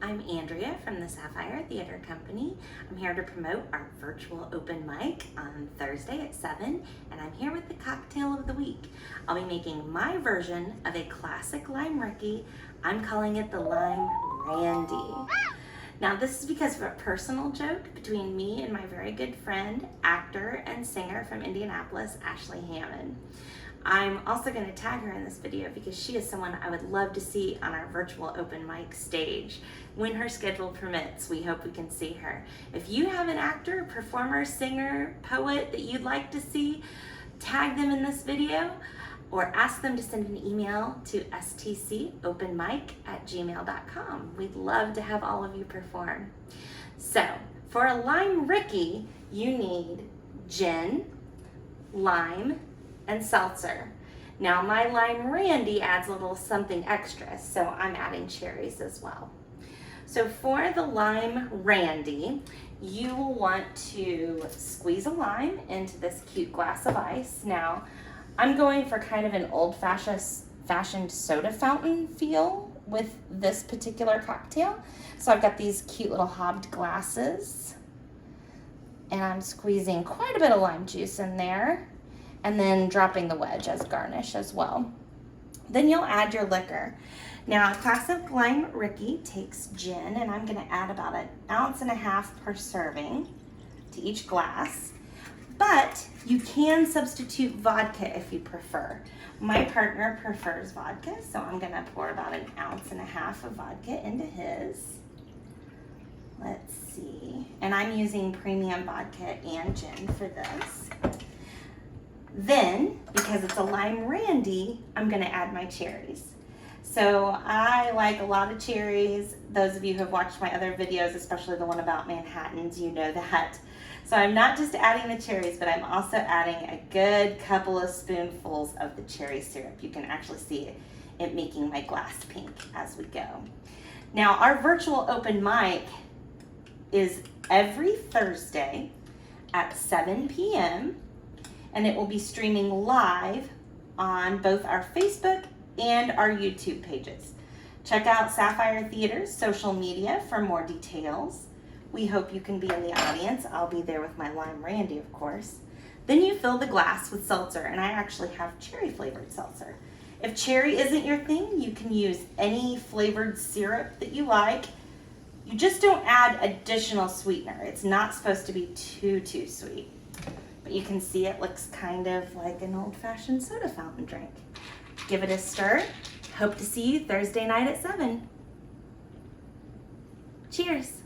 I'm Andrea from the Sapphire Theater Company. I'm here to promote our virtual open mic on Thursday at 7, and I'm here with the cocktail of the week. I'll be making my version of a classic lime Ricky. I'm calling it the Lime Randy. Now this is because of a personal joke between me and my very good friend, actor and singer from Indianapolis, Ashley Hammond. I'm also going to tag her in this video because she is someone I would love to see on our virtual open mic stage. When her schedule permits, we hope we can see her. If you have an actor, performer, singer, poet that you'd like to see, tag them in this video or ask them to send an email to stcopenmic@gmail.com. We'd love to have all of you perform. So, for a lime Ricky, you need gin, lime, and seltzer. Now my lime Randy adds a little something extra, so I'm adding cherries as well. So for the lime Randy, you will want to squeeze a lime into this cute glass of ice. Now, I'm going for kind of an old-fashioned soda fountain feel with this particular cocktail. So I've got these cute little hobbed glasses, and I'm squeezing quite a bit of lime juice in there, and then dropping the wedge as garnish as well. Then you'll add your liquor. Now, a classic lime Ricky takes gin, and I'm gonna add about 1.5 ounces per serving to each glass. But you can substitute vodka if you prefer. My partner prefers vodka, so I'm gonna pour about 1.5 ounces of vodka into his. Let's see, and I'm using premium vodka and gin for this. Then, because it's a lime Randy, I'm gonna add my cherries. So I like a lot of cherries. Those of you who have watched my other videos, especially the one about Manhattans, you know that. So I'm not just adding the cherries, but I'm also adding a good couple of spoonfuls of the cherry syrup. You can actually see it making my glass pink as we go. Now our virtual open mic is every Thursday at 7 p.m. and it will be streaming live on both our Facebook and our YouTube pages. Check out Sapphire Theater's social media for more details. We hope you can be in the audience. I'll be there with my lime Randy, of course. Then you fill the glass with seltzer, and I actually have cherry flavored seltzer. If cherry isn't your thing, you can use any flavored syrup that you like. You just don't add additional sweetener. It's not supposed to be too sweet. But you can see it looks kind of like an old-fashioned soda fountain drink. Give it a stir. Hope to see you Thursday night at 7. Cheers.